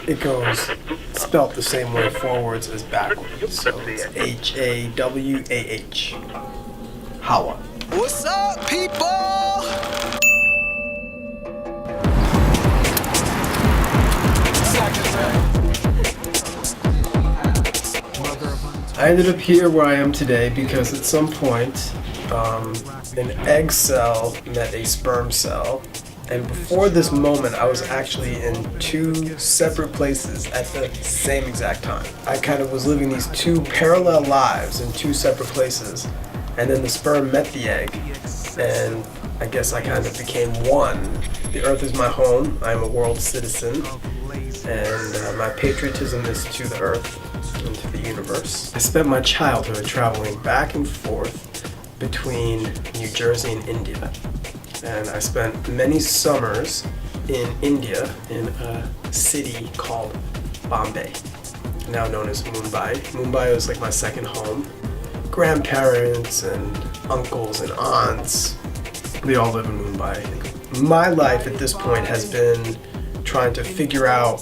It goes spelt the same way forwards as backwards. So it's HAWAH. HawaH. What's up, people? I ended up here where I am today because at some point an egg cell met a sperm cell, and before this moment I was actually in two separate places at the same exact time. I kind of was living these two parallel lives in two separate places, and then the sperm met the egg, and I guess I kind of became one. The earth is my home, I am a world citizen, and my patriotism is to the earth and to the universe. I spent my childhood traveling back and forth between New Jersey and India. And I spent many summers in India in a city called Bombay, now known as Mumbai. Mumbai was like my second home. Grandparents and uncles and aunts, they all live in Mumbai. My life at this point has been trying to figure out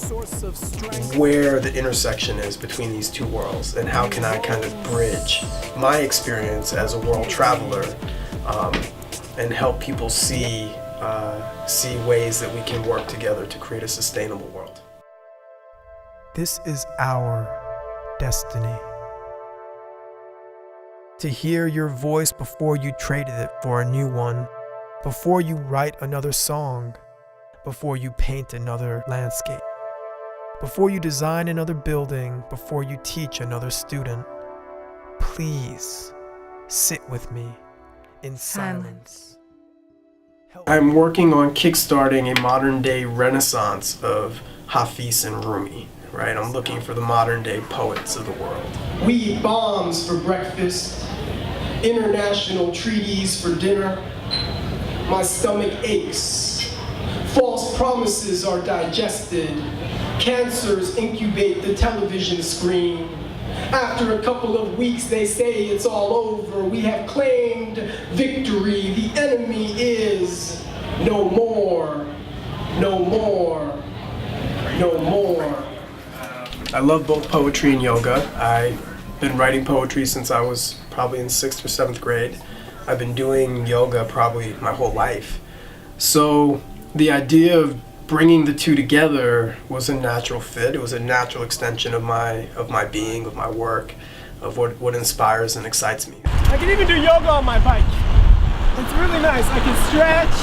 where the intersection is between these two worlds and how can I kind of bridge my experience as a world traveler and help people see ways that we can work together to create a sustainable world. This is our destiny. To hear your voice before you traded it for a new one, before you write another song, before you paint another landscape, before you design another building, before you teach another student. Please sit with me in silence. I'm working on kickstarting a modern day renaissance of Hafiz and Rumi, right? I'm looking for the modern day poets of the world. We eat bombs for breakfast, international treaties for dinner. My stomach aches. False promises are digested. Cancers incubate the television screen. After a couple of weeks, they say it's all over. We have claimed victory. The enemy is no more, no more, no more. I love both poetry and yoga. I've been writing poetry since I was probably in 6th or 7th grade. I've been doing yoga probably my whole life. So the idea of bringing the two together was a natural fit. It was a natural extension of my being, of my work, of what inspires and excites me. I can even do yoga on my bike. It's really nice. I can stretch.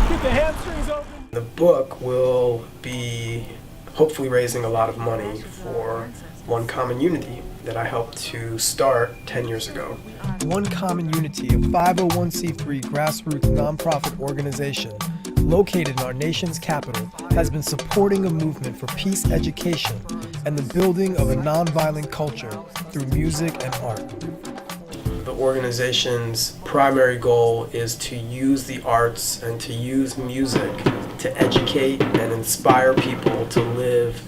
Keep the hamstrings open. The book will be hopefully raising a lot of money for One Common Unity that I helped to start 10 years ago. One Common Unity, a 501c3 grassroots nonprofit organization located in our nation's capital, has been supporting a movement for peace education and the building of a nonviolent culture through music and art. The organization's primary goal is to use the arts and to use music to educate and inspire people to live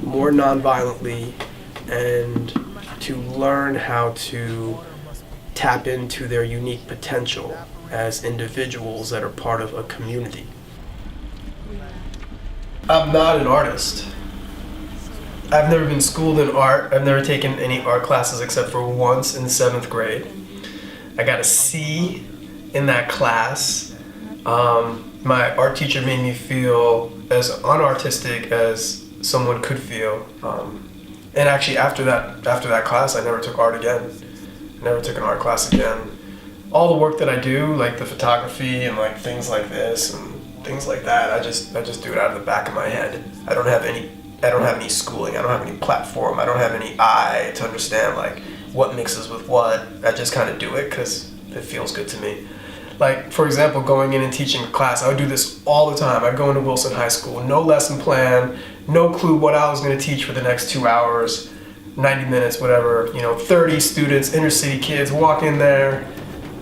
more nonviolently and to learn how to tap into their unique potential as individuals that are part of a community. I'm not an artist. I've never been schooled in art. I've never taken any art classes except for once in 7th grade. I got a C in that class. My art teacher made me feel as unartistic as someone could feel. And actually after that class, I never took art again. Never took an art class again. All the work that I do, like the photography and like things like this and things like that, I just do it out of the back of my head. I don't have any schooling. I don't have any platform. I don't have any eye to understand like what mixes with what. I just kind of do it because it feels good to me. Like, for example, going in and teaching a class, I would do this all the time. I'd go into Wilson High School, no lesson plan, no clue what I was going to teach for the next 2 hours, 90 minutes, whatever, 30 students, inner city kids walk in there,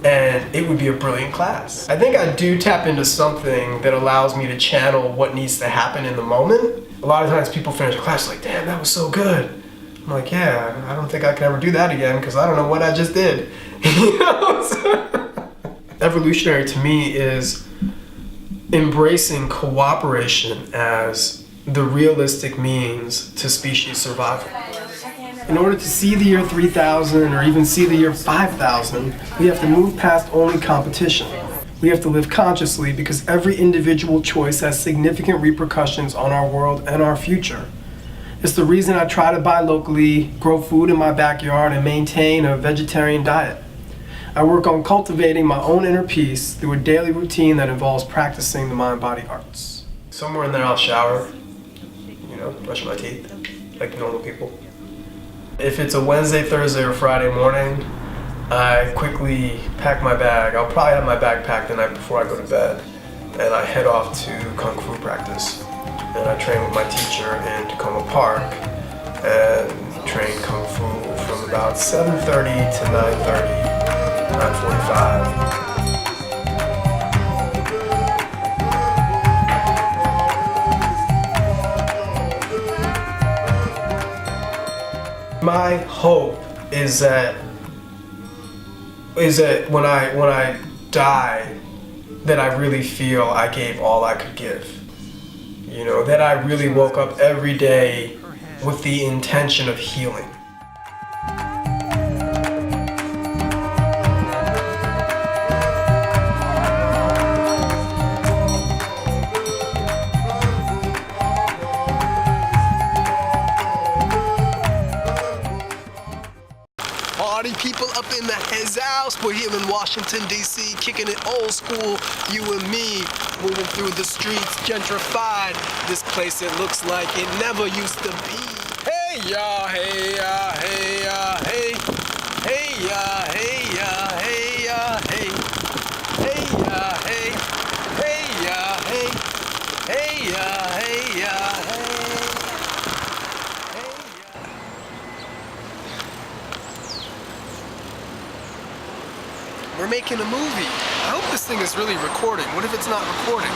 and it would be a brilliant class. I think I do tap into something that allows me to channel what needs to happen in the moment. A lot of times people finish a class like, damn, that was so good. I'm like, yeah, I don't think I can ever do that again because I don't know what I just did. Evolutionary to me is embracing cooperation as the realistic means to species survival. In order to see the year 3000 or even see the year 5000, we have to move past only competition. We have to live consciously because every individual choice has significant repercussions on our world and our future. It's the reason I try to buy locally, grow food in my backyard, and maintain a vegetarian diet. I work on cultivating my own inner peace through a daily routine that involves practicing the mind-body arts. Somewhere in there I'll shower, brush my teeth, like normal people. If it's a Wednesday, Thursday, or Friday morning, I quickly pack my bag. I'll probably have my bag packed the night before I go to bed, and I head off to Kung Fu practice. And I train with my teacher in Tacoma Park, and train Kung Fu from about 7:30 to 9:30, 9:45. My hope is that when I die, that I really feel I gave all I could give. That I really woke up every day with the intention of healing. Party people up in the his house. We're here in Washington, D.C., kicking it old school. You and me, moving through the streets, gentrified. This place, it looks like it never used to be. Hey, ya, hey, ya, hey, ya, hey. Hey, ya, hey, ya, hey, ya, hey. Hey, ya, hey. Hey, ya, hey. Hey, ya, hey, ya, hey. We're making a movie. I hope this thing is really recording. What if it's not recording?